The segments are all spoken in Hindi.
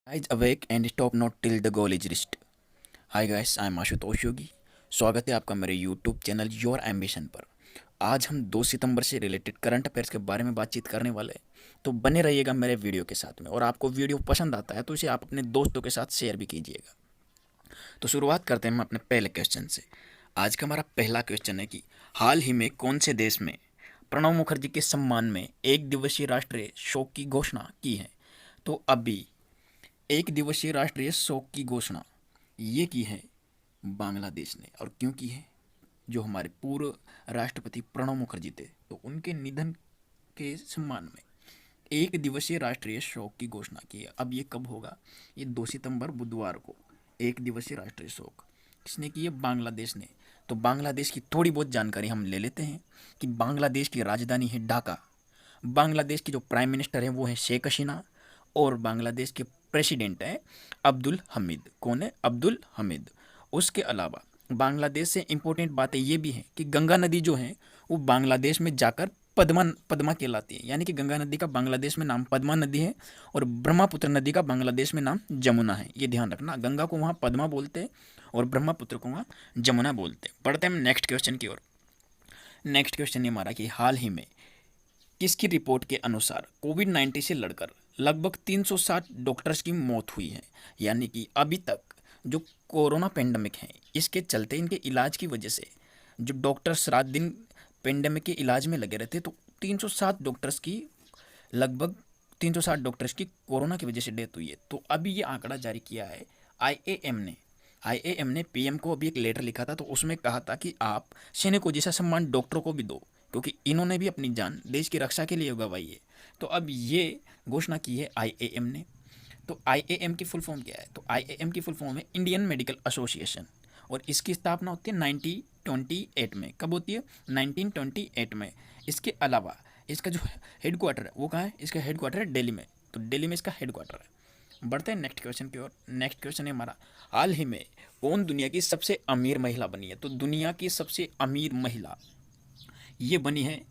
Rise awake and stop not till the goal is reached. Hi guys, I am Ashutosh Yogi. स्वागत है आपका मेरे यूट्यूब चैनल योर एम्बिशन पर। आज हम 2 सितंबर से रिलेटेड करंट अफेयर्स के बारे में बातचीत करने वाले हैं, तो बने रहिएगा मेरे वीडियो के साथ में। और आपको वीडियो पसंद आता है तो इसे आप अपने दोस्तों के साथ शेयर भी कीजिएगा। तो शुरुआत करते हैं हम अपने पहले क्वेश्चन से। आज का हमारा पहला क्वेश्चन है कि हाल ही में कौन से देश में प्रणब मुखर्जी के सम्मान में एक दिवसीय राष्ट्रीय शोक की घोषणा की है? तो अभी एक दिवसीय राष्ट्रीय शोक की घोषणा ये की है बांग्लादेश ने। और क्यों की है? जो हमारे पूर्व राष्ट्रपति प्रणब मुखर्जी थे, तो उनके निधन के सम्मान में एक दिवसीय राष्ट्रीय शोक की घोषणा की है। अब ये कब होगा? ये 2 सितंबर बुधवार को एक दिवसीय राष्ट्रीय शोक किसने की है? बांग्लादेश ने। तो बांग्लादेश की थोड़ी बहुत जानकारी हम ले लेते हैं कि बांग्लादेश की राजधानी है ढाका। बांग्लादेश की जो प्राइम मिनिस्टर है वो है शेख हसीना। और बांग्लादेश के प्रेसिडेंट हैं अब्दुल हमीद। कौन है? अब्दुल हमीद। उसके अलावा बांग्लादेश से इम्पोर्टेंट बातें ये भी हैं कि गंगा नदी जो है वो बांग्लादेश में जाकर पद्मा पद्मा कहलाती है। यानी कि गंगा नदी का बांग्लादेश में नाम पद्मा नदी है और ब्रह्मपुत्र नदी का बांग्लादेश में नाम जमुना है। ये ध्यान रखना, गंगा को वहाँ पद्मा बोलते हैं और ब्रह्मपुत्र को वहाँ जमुना बोलते हैं। बढ़ते हैं नेक्स्ट क्वेश्चन की ओर। नेक्स्ट क्वेश्चन ये हमारा कि हाल ही में किसकी रिपोर्ट के अनुसार कोविड-19 से लड़कर लगभग 360 डॉक्टर्स की मौत हुई है? यानी कि अभी तक जो कोरोना पेंडेमिक है इसके चलते इनके इलाज की वजह से जो डॉक्टर्स रात दिन पेंडेमिक के इलाज में लगे रहते, तो 360 डॉक्टर्स की लगभग 360 डॉक्टर्स की कोरोना की वजह से डेथ हुई है। तो अभी ये आंकड़ा जारी किया है आईएएम ने। आईएएम ने पीएम को अभी एक लेटर लिखा था, तो उसमें कहा था कि आप सैनिकों जैसा सम्मान डॉक्टरों को भी दो, क्योंकि इन्होंने भी अपनी जान देश की रक्षा के लिए गंवाई है। तो अब ये घोषणा की है आईएएम ने। तो आईएएम की फुल फॉर्म क्या है? तो आईएएम की फुल फॉर्म है इंडियन मेडिकल एसोसिएशन। और इसकी स्थापना होती है 1928 में। कब होती है? 1928 में। इसके अलावा इसका जो हेड क्वार्टर है वो कहाँ है? इसका हेड क्वार्टर है दिल्ली में। तो दिल्ली में इसका हेड क्वार्टर है। बढ़ते हैं नेक्स्ट क्वेश्चन की ओर। नेक्स्ट क्वेश्चन है हमारा, हाल ही में कौन दुनिया की सबसे अमीर महिला बनी है? तो दुनिया की सबसे अमीर महिला ये बनी है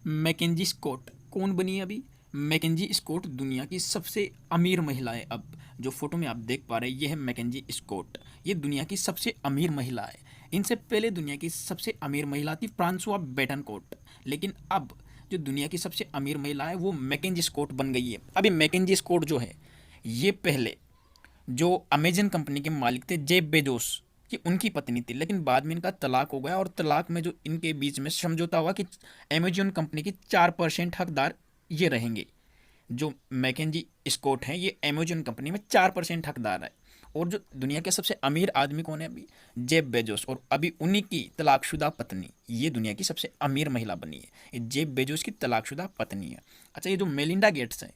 मैकेंजी स्कॉट। कौन बनी है अभी? मैकेंजी स्कॉट दुनिया की सबसे अमीर महिला है। अब जो फोटो में आप देख पा रहे हैं ये है मैकेंजी स्कॉट। ये दुनिया की सबसे अमीर महिला है। इनसे पहले दुनिया की सबसे अमीर महिला थी फ्रांसुआ बेटनकोट, लेकिन अब जो दुनिया की सबसे अमीर महिला है वो मैकेंजी स्कॉट बन गई है। अभी मैकेंजी स्कॉट जो है ये पहले जो अमेजन कंपनी के मालिक थे जेफ बेजोस, ये उनकी पत्नी थी, लेकिन बाद में इनका तलाक हो गया। और तलाक में जो इनके बीच में समझौता हुआ कि अमेजन कंपनी की 4% हकदार ये रहेंगे। जो मैकेंजी स्कॉट हैं ये अमेजन कंपनी में 4% हकदार है। और जो दुनिया के सबसे अमीर आदमी कौन है अभी? Jeff Bezos. और अभी उन्हीं की तलाकशुदा पत्नी ये दुनिया की सबसे अमीर महिला बनी है। ये जेफ बेजोस की तलाकशुदा पत्नी है। अच्छा, ये जो मेलिंडा गेट्स है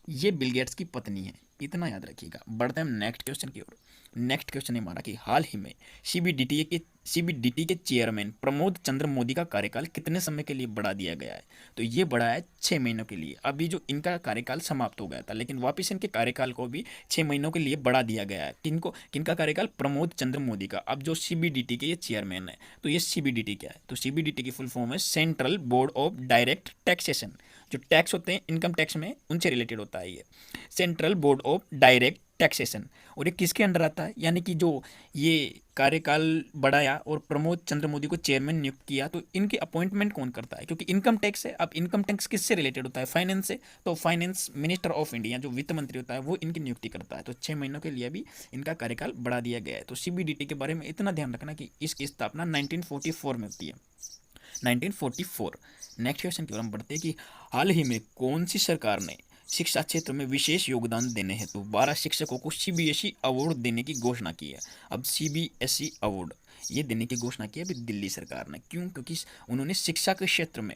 ये बिल गेट्स की पत्नी है, इतना याद रखिएगा। बढ़ते हैं नेक्स्ट क्वेश्चन की ओर। नेक्स्ट क्वेश्चन है हमारा कि हाल ही में सीबीडीटी के चेयरमैन प्रमोद चंद्र मोदी का कार्यकाल कितने समय के लिए बढ़ा दिया गया है? तो ये बढ़ा है 6 महीनों के लिए। अभी जो इनका कार्यकाल समाप्त हो गया था, लेकिन वापस इनके कार्यकाल को भी 6 महीनों के लिए बढ़ा दिया गया है। किनका कार्यकाल? प्रमोद चंद्र मोदी का। अब जो सीबीडीटी के ये चेयरमैन है, तो ये सीबीडीटी क्या है? तो सीबीडीटी की फुल फॉर्म है central board of direct taxation. जो टैक्स होते हैं इनकम टैक्स में, उनसे रिलेटेड होता है ये central board of direct taxation. और ये किसके अंडर आता है? यानी कि जो ये कार्यकाल बढ़ाया और प्रमोद चंद्र मोदी को चेयरमैन नियुक्त किया, तो इनकी अपॉइंटमेंट कौन करता है? क्योंकि इनकम टैक्स है। अब इनकम टैक्स किससे रिलेटेड होता है? फाइनेंस से। तो फाइनेंस मिनिस्टर ऑफ इंडिया जो वित्त मंत्री होता है वो इनकी नियुक्ति करता है। तो 6 महीनों के लिए भी इनका कार्यकाल बढ़ा दिया गया है। तो सीबीडीटी के बारे में इतना ध्यान रखना कि इसकी स्थापना 1944 में होती है। 1944। नेक्स्ट क्वेश्चन की ओर हम बढ़ते हैं कि हाल ही में कौन सी सरकार ने शिक्षा क्षेत्र में विशेष योगदान देने हेतु 12 शिक्षकों को सीबीएसई अवार्ड देने की घोषणा की है? अब सीबीएसई अवार्ड ये देने की घोषणा की है अभी दिल्ली सरकार ने। क्यों? क्योंकि उन्होंने शिक्षा के क्षेत्र में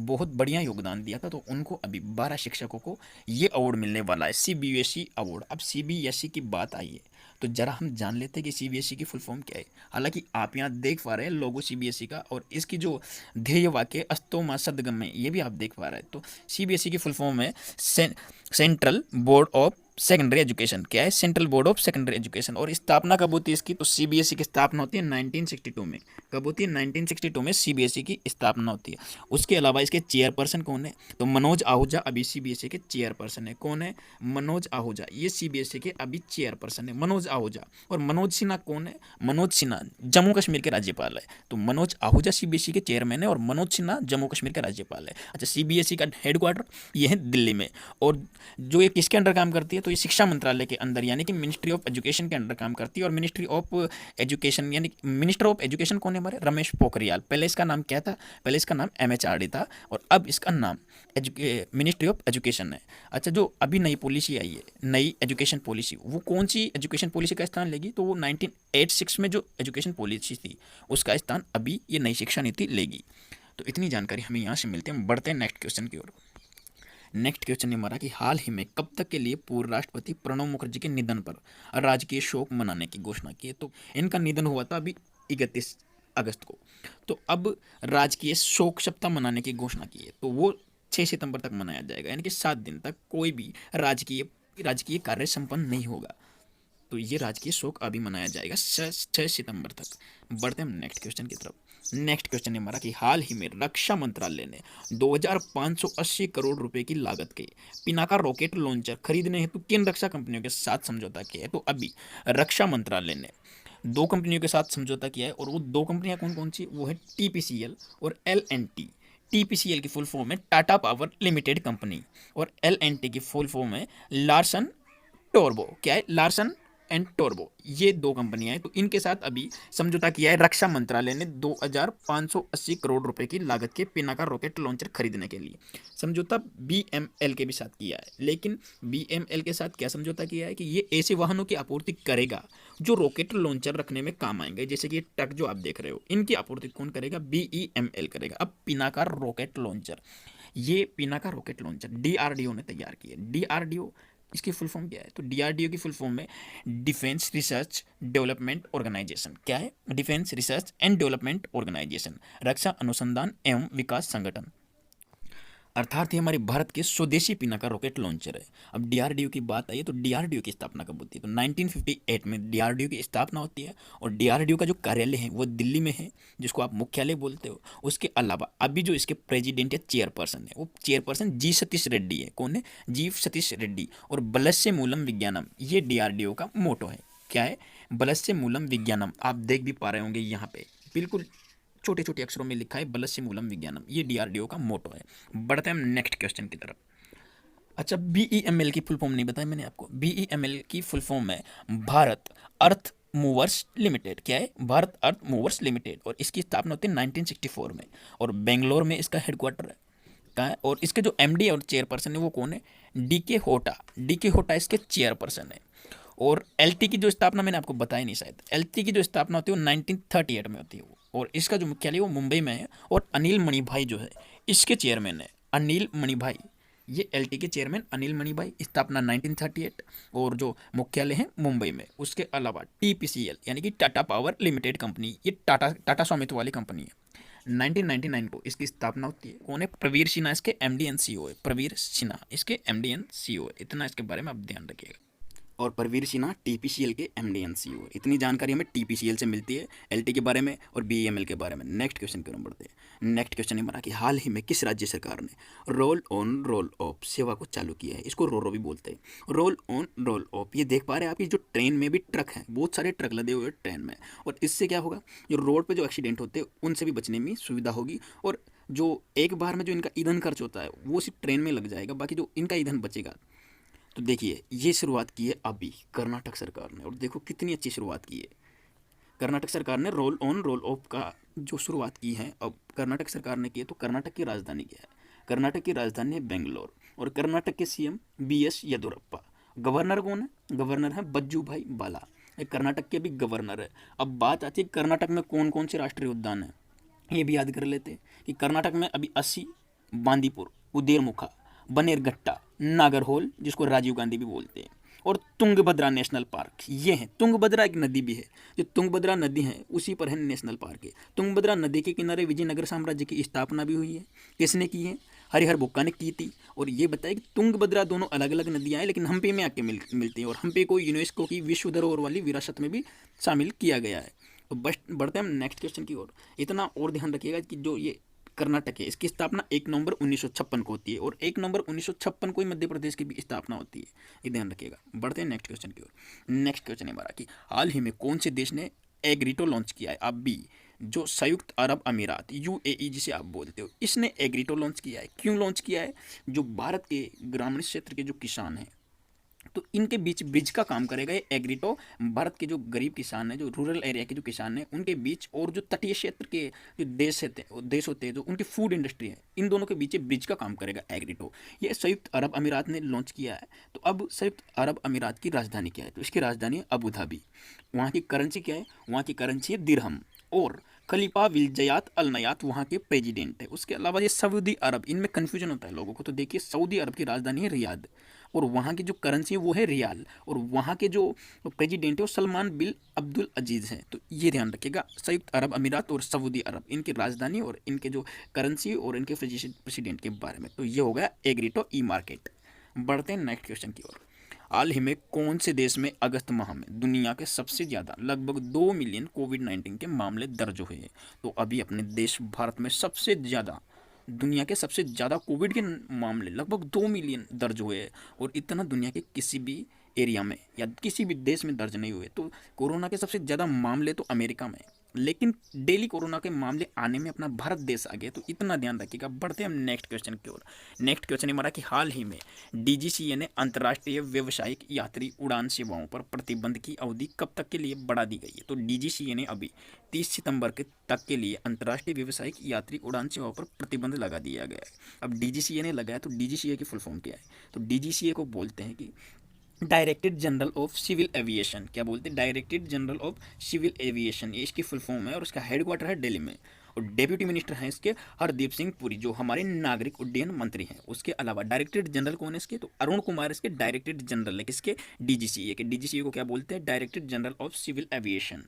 बहुत बढ़िया योगदान दिया था, तो उनको अभी 12 शिक्षकों को ये अवार्ड मिलने वाला है, सीबीएसई अवार्ड। अब सीबीएसई की बात आई है तो जरा हम जान लेते हैं कि सीबीएसई की फुल फॉर्म क्या है। हालांकि आप यहाँ देख पा रहे हैं लोगो सीबीएसई का, और इसकी जो ध्येय वाक्य अस्तो मा सदगम है ये भी आप देख पा रहे हैं। तो सीबीएसई की फुल फॉर्म है central board of secondary education. क्या है? Central board of secondary education. और स्थापना कब होती है इसकी? तो सीबीएसई की स्थापना होती है 1962 में। कब होती है? 1962 में सीबीएसई की स्थापना होती है। उसके अलावा इसके चेयरपर्सन कौन है? तो मनोज आहूजा अभी सीबीएसई के चेयरपर्सन है। कौन है? मनोज आहूजा, ये सीबीएसई के अभी चेयरपर्सन है, मनोज आहूजा। और मनोज सिन्हा कौन है? मनोज सिन्हा जम्मू कश्मीर के राज्यपाल है। तो मनोज आहूजा सीबीएसई के चेयरमैन है और मनोज सिन्हा जम्मू कश्मीर के राज्यपाल है। अच्छा, सीबीएसई का हेडक्वार्टर ये है दिल्ली में। और जो ये किसके अंडर काम करती है? तो ये शिक्षा मंत्रालय के अंदर यानी कि मिनिस्ट्री ऑफ एजुकेशन के अंडर काम करती है। और मिनिस्ट्री ऑफ एजुकेशन यानी मिनिस्टर ऑफ एजुकेशन कौन है? हमारे रमेश पोखरियाल। पहले इसका नाम क्या था? पहले इसका नाम एमएचआरडी था और अब इसका नाम मिनिस्ट्री ऑफ एजुकेशन है। अच्छा, जो अभी नई पॉलिसी आई है, नई एजुकेशन पॉलिसी, वो कौन सी एजुकेशन पॉलिसी का स्थान लेगी? तो वो 1986 में जो एजुकेशन पॉलिसी थी उसका स्थान अभी ये नई शिक्षा नीति लेगी। तो इतनी जानकारी हमें यहाँ से मिलती है। हम बढ़ते हैं नेक्स्ट क्वेश्चन की ओर। नेक्स्ट क्वेश्चन ये हमारा कि हाल ही में कब तक के लिए पूर्व राष्ट्रपति प्रणब मुखर्जी के निधन पर राजकीय शोक मनाने की घोषणा की है? तो इनका निधन हुआ था अभी 31 अगस्त को। तो अब राजकीय शोक सप्ताह मनाने की घोषणा की है। तो वो 6 सितंबर तक मनाया जाएगा, यानी कि 7 दिन तक कोई भी राजकीय राजकीय कार्य संपन्न नहीं होगा। तो ये राजकीय शोक अभी मनाया जाएगा 6 सितंबर तक। बढ़ते हैं नेक्स्ट क्वेश्चन की तरफ। नेक्स्ट क्वेश्चन है हमारा कि हाल ही में रक्षा मंत्रालय ने 2580 करोड़ रुपए की लागत के पिनाका रॉकेट लॉन्चर खरीदने हेतु किन रक्षा कंपनियों के साथ समझौता किया है? तो अभी रक्षा मंत्रालय ने 2 कंपनियों के साथ समझौता किया है। और वो 2 कंपनियां कौन कौन सी? वो है टीपीसीएल और एलएनटी। टीपीसीएल की फुल फॉर्म है टाटा पावर लिमिटेड कंपनी और एलएनटी की फुल फॉर्म है लार्सन टोरबो। क्या है? लार्सन एंड टोरबो, ये 2 कंपनियां हैं। तो इनके साथ अभी समझौता किया है रक्षा मंत्रालय ने 2580 करोड़ रुपए की लागत के पिनाका रॉकेट लॉन्चर खरीदने के लिए। समझौता बीएमएल के भी साथ किया है, लेकिन बीएमएल के साथ क्या समझौता किया है कि ये ऐसे वाहनों की आपूर्ति करेगा जो रॉकेट लॉन्चर रखने में काम आएंगे, जैसे कि ये ट्रक जो आप देख रहे हो, इनकी आपूर्ति कौन करेगा? बीईएमएल करेगा। अब पिनाका रॉकेट लॉन्चर, ये पिनाका रॉकेट लॉन्चर डीआरडीओ ने तैयार की है। डीआरडीओ, इसकी फुल फॉर्म क्या है? तो डीआरडीओ की फुल फॉर्म है डिफेंस रिसर्च डेवलपमेंट ऑर्गेनाइजेशन। क्या है? Defence research and development organisation, रक्षा अनुसंधान एवं विकास संगठन। अर्थात ये हमारे भारत के स्वदेशी पिनाका रॉकेट लॉन्चर है। अब डीआरडीओ की बात आई है, तो डीआरडीओ की स्थापना कब होती है? तो 1958 में डीआरडीओ की स्थापना होती है। और डीआरडीओ का जो कार्यालय है वो दिल्ली में है, जिसको आप मुख्यालय बोलते हो। उसके अलावा अभी जो इसके प्रेसिडेंट या चेयरपर्सन है, वो चेयरपर्सन जी सतीश रेड्डी है। कौन है? जी सतीश रेड्डी। और बलस्य मूलम विज्ञानम, ये डीआरडीओ का मोटो है। क्या है? बलस्य मूलम विज्ञानम। आप देख भी पा रहे होंगे यहाँ पे बिल्कुल छोटे छोटे अक्षरों में लिखा है बलस्य मूलम विज्ञानम, ये डीआरडीओ का मोटो है। बढ़ते हैं हम नेक्स्ट क्वेश्चन की तरफ। अच्छा, बीईएमएल की फुल फॉर्म नहीं बताया मैंने आपको। बीईएमएल की फुल फॉर्म है भारत अर्थ मूवर्स लिमिटेड। क्या है? भारत अर्थ मूवर्स लिमिटेड। और इसकी स्थापना होती है 1964 में और बेंगलोर में इसका हेडक्वार्टर है। कहाँ है? और इसके जो एमडी और चेयरपर्सन है वो कौन है? डीके होटा। डीके होटा इसके चेयरपर्सन है। और एलटी की जो स्थापना मैंने आपको बताया नहीं शायद, एलटी की जो स्थापना होती है वो 1938 में होती है और इसका जो मुख्यालय वो मुंबई में है। और अनिल मणिभाई जो है इसके चेयरमैन है, अनिल मणिभाई। ये एलटी के चेयरमैन अनिल मणिभाई, स्थापना 1938 और जो मुख्यालय है मुंबई में। उसके अलावा टीपीसीएल यानी कि टाटा पावर लिमिटेड कंपनी, ये टाटा स्वामित्व वाली कंपनी है। 1999 को इसकी स्थापना होती है। कौन है? प्रवीर सिन्हा इसके एमडी एंड सीईओ है। प्रवीर सिन्हा इसके एमडी एंड सीईओ है। इतना इसके बारे में आप ध्यान रखिएगा। और प्रवीर सिन्हा टीपीसीएल के एमडी एंड सीईओ। इतनी जानकारी हमें टीपीसीएल से मिलती है, एलटी के बारे में और बीईएमएल के बारे में। नेक्स्ट क्वेश्चन की ओर बढ़ते हैं। नेक्स्ट क्वेश्चन है हमारा कि हाल ही में किस राज्य सरकार ने रोल ऑन रोल ऑफ सेवा को चालू किया है? इसको रोरो भी बोलते हैं। रोल ऑन रोल ऑफ, ये देख पा रहे हैं आप, ये जो ट्रेन में भी ट्रक हैं, बहुत सारे ट्रक लदे हुए ट्रेन में। और इससे क्या होगा? जो रोड पर जो एक्सीडेंट होते हैं उनसे भी बचने में सुविधा होगी। और जो एक बार में जो इनका ईंधन खर्च होता है वो सिर्फ ट्रेन में लग जाएगा, बाकी जो इनका ईंधन बचेगा। तो देखिए, ये शुरुआत की है अभी कर्नाटक सरकार ने और देखो कितनी अच्छी शुरुआत की है। कर्नाटक सरकार ने रोल ऑन रोल ऑफ का जो शुरुआत की है, अब कर्नाटक सरकार ने की है। तो कर्नाटक की राजधानी क्या है? कर्नाटक की राजधानी है बेंगलोर। और कर्नाटक के सीएम बीएस येदुरप्पा। गवर्नर कौन है? गवर्नर है बज्जू भाई बाला। ये कर्नाटक के भी गवर्नर है। अब बात आती है कर्नाटक में कौन कौन से राष्ट्रीय उद्यान हैं, ये भी याद कर लेते हैं कि कर्नाटक में अभी अस्सी, बांदीपुर, उदेरमुखा, बनेरघट्टा, नागरहोल, जिसको राजीव गांधी भी बोलते हैं, और तुंगभद्रा नेशनल पार्क, ये है। तुंगभद्रा एक नदी भी है, जो तुंगभद्रा नदी है उसी पर है नेशनल पार्क है। तुंगभद्रा नदी के किनारे विजयनगर साम्राज्य की स्थापना भी हुई है। किसने की है? हरिहर बुक्का ने की थी और ये बताया कि तुंगभद्रा दोनों अलग अलग नदियाँ हैं लेकिन हम्पी में आके मिलती हैं और हम्पी को यूनेस्को की विश्व धरोहर वाली विरासत में भी शामिल किया गया है। तो बस बढ़ते हैं हम नेक्स्ट क्वेश्चन की ओर। इतना और ध्यान रखिएगा कि जो ये कर्नाटक है इसकी स्थापना 1 नवंबर 1956 को होती है और 1 नवंबर 1956 को ही मध्य प्रदेश की भी स्थापना होती है, ये ध्यान रखिएगा। बढ़ते हैं नेक्स्ट क्वेश्चन की ओर। नेक्स्ट क्वेश्चन है हमारा कि हाल ही में कौन से देश ने एग्रीटो लॉन्च किया है? आप बी, जो संयुक्त अरब अमीरात यूएई जिसे आप बोलते हो, इसने एग्रीटो लॉन्च किया है। क्यों लॉन्च किया है? जो भारत के ग्रामीण क्षेत्र के जो किसान हैं तो इनके बीच ब्रिज का काम करेगा ये एग्रीटो। भारत के जो गरीब किसान हैं, जो रूरल एरिया के जो किसान हैं, उनके बीच और जो तटीय क्षेत्र के जो देश होते हैं जो उनकी फूड इंडस्ट्री है, इन दोनों के बीच ब्रिज का काम करेगा एग्रीटो। ये संयुक्त अरब अमीरात ने लॉन्च किया है। तो अब संयुक्त अरब अमीरात की राजधानी क्या है? तो इसकी राजधानी है अबू धाबी। वहाँ की करेंसी क्या है? वहाँ की करेंसी है दिरहम। और खलीफा विलजयात अल नयात वहाँ के प्रेसिडेंट है। उसके अलावा ये सऊदी अरब, इनमें कन्फ्यूजन होता है लोगों को। तो देखिए, सऊदी अरब की राजधानी है रियाद और वहाँ की जो करेंसी है वो है रियाल और वहाँ के जो प्रेसिडेंट है वो सलमान बिन अब्दुल अजीज़ हैं। तो ये ध्यान रखिएगा, संयुक्त अरब अमीरात और सऊदी अरब, इनकी राजधानी और इनके जो करेंसी और इनके प्रेसिडेंट के बारे में। तो ये हो गया एग्रीटो ई मार्केट। बढ़ते हैं नेक्स्ट क्वेश्चन की ओर। हाल ही में कौन से देश में अगस्त माह में दुनिया के सबसे ज़्यादा लगभग 2 मिलियन कोविड-19 के मामले दर्ज हुए हैं? तो अभी अपने देश भारत में सबसे ज़्यादा, दुनिया के सबसे ज़्यादा कोविड के मामले लगभग 2 मिलियन दर्ज हुए हैं और इतना दुनिया के किसी भी एरिया में या किसी भी देश में दर्ज नहीं हुए। तो कोरोना के सबसे ज़्यादा मामले तो अमेरिका में, लेकिन डेली कोरोना के मामले आने में अपना भारत देश आ गया। तो इतना ध्यान रखिएगा। बढ़ते हैं हम नेक्स्ट क्वेश्चन की ओर। नेक्स्ट क्वेश्चन हमारा कि हाल ही में डीजीसीए ने अंतर्राष्ट्रीय व्यावसायिक यात्री उड़ान सेवाओं पर प्रतिबंध की अवधि कब तक के लिए बढ़ा दी गई है? तो डीजीसीए ने अभी 30 सितंबर के तक के लिए अंतर्राष्ट्रीय व्यावसायिक यात्री उड़ान सेवाओं पर प्रतिबंध लगा दिया गया है। अब डीजीसीए ने लगाया तो डीजीसीए की फुल फॉर्म क्या है? तो डीजीसीए को बोलते हैं कि directorate general of civil aviation. क्या बोलते हैं? Directorate general of civil aviation, ये इसकी फुल फॉर्म है और इसका हेडक्वार्टर है दिल्ली में। और डेप्यूटी मिनिस्टर हैं इसके हरदीप सिंह पुरी, जो हमारे नागरिक उड्डयन मंत्री हैं। उसके अलावा डायरेक्टरेट जनरल कौन है इसके? तो अरुण कुमार इसके डायरेक्टरेट जनरल है। किसके? डीजीसीए के। डीजीसीए को क्या बोलते हैं? Directorate general of civil aviation.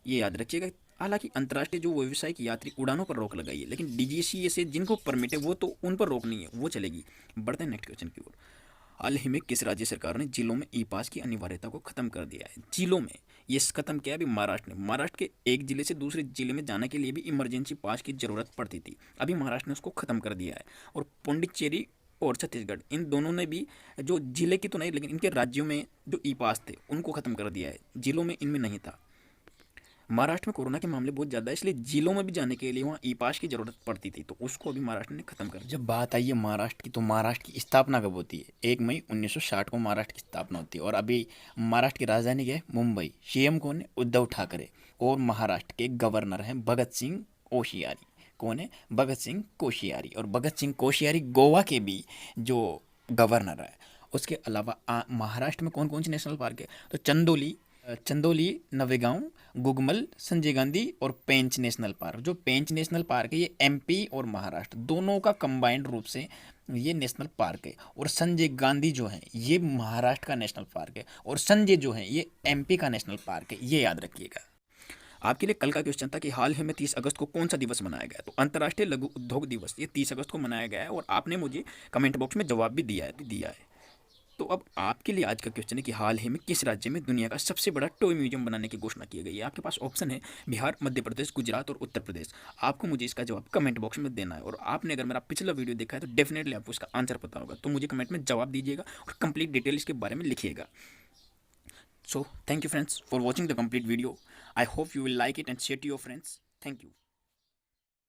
ये याद रखिएगा। हालांकि अंतर्राष्ट्रीय जो व्यावसायिक यात्री उड़ानों पर रोक लगाई है, लेकिन डीजीसीए से जिनको परमिट है वो तो उन पर रोक नहीं है, वो चलेगी। बढ़ते हैं नेक्स्ट क्वेश्चन की ओर। हाल ही में किस राज्य सरकार ने जिलों में ई पास की अनिवार्यता को खत्म कर दिया है? जिलों में ये खत्म किया है अभी महाराष्ट्र ने। महाराष्ट्र के एक जिले से दूसरे जिले में जाने के लिए भी इमरजेंसी पास की जरूरत पड़ती थी, अभी महाराष्ट्र ने उसको खत्म कर दिया है। और पुडुचेरी और छत्तीसगढ़, इन दोनों ने भी, जो जिले की तो नहीं लेकिन इनके राज्यों में जो ई पास थे उनको खत्म कर दिया है, जिलों में इनमें नहीं था। महाराष्ट्र में कोरोना के मामले बहुत ज़्यादा है, इसलिए जिलों में भी जाने के लिए वहाँ ई पास की ज़रूरत पड़ती थी, तो उसको अभी महाराष्ट्र ने खत्म कर दिया। जब बात आई है महाराष्ट्र की, तो महाराष्ट्र की स्थापना कब होती है? 1 मई 1960 को महाराष्ट्र की स्थापना होती है और अभी महाराष्ट्र की राजधानी क्या है? मुंबई। सीएम कौन है? उद्धव ठाकरे। और महाराष्ट्र के गवर्नर हैं भगत सिंह कोश्यारी। कौन है? भगत सिंह कोश्यारी। और भगत सिंह कोश्यारी गोवा के भी जो गवर्नर है। उसके अलावा महाराष्ट्र में कौन कौन सी नेशनल पार्क है? तो चंदोली, नवेगांव, गुगमल, संजय गांधी और पेंच नेशनल पार्क। जो पेंच नेशनल पार्क है ये एमपी और महाराष्ट्र दोनों का कंबाइंड रूप से ये नेशनल पार्क है। और संजय गांधी जो है ये महाराष्ट्र का नेशनल पार्क है और संजय जो है ये एमपी का नेशनल पार्क है, ये याद रखिएगा। आपके लिए कल का क्वेश्चन था कि हाल ही में 30 अगस्त को कौन सा दिवस मनाया गया? तो अंतर्राष्ट्रीय लघु उद्योग दिवस, ये 30 अगस्त को मनाया गया है और आपने मुझे कमेंट बॉक्स में जवाब भी दिया है। तो अब आपके लिए आज का क्वेश्चन है कि हाल ही में किस राज्य में दुनिया का सबसे बड़ा टॉय म्यूजियम बनाने की घोषणा की गई है? आपके पास ऑप्शन है बिहार, मध्य प्रदेश, गुजरात और उत्तर प्रदेश। आपको मुझे इसका जवाब कमेंट बॉक्स में देना है और आपने अगर मेरा पिछला वीडियो देखा है तो डेफिनेटली आपको इसका आंसर पता होगा, तो मुझे कमेंट में जवाब दीजिएगा और कंप्लीट डिटेल इसके बारे में लिखिएगा। So thank you friends for watching the complete video. I hope you will like it and share to your friends. Thank you.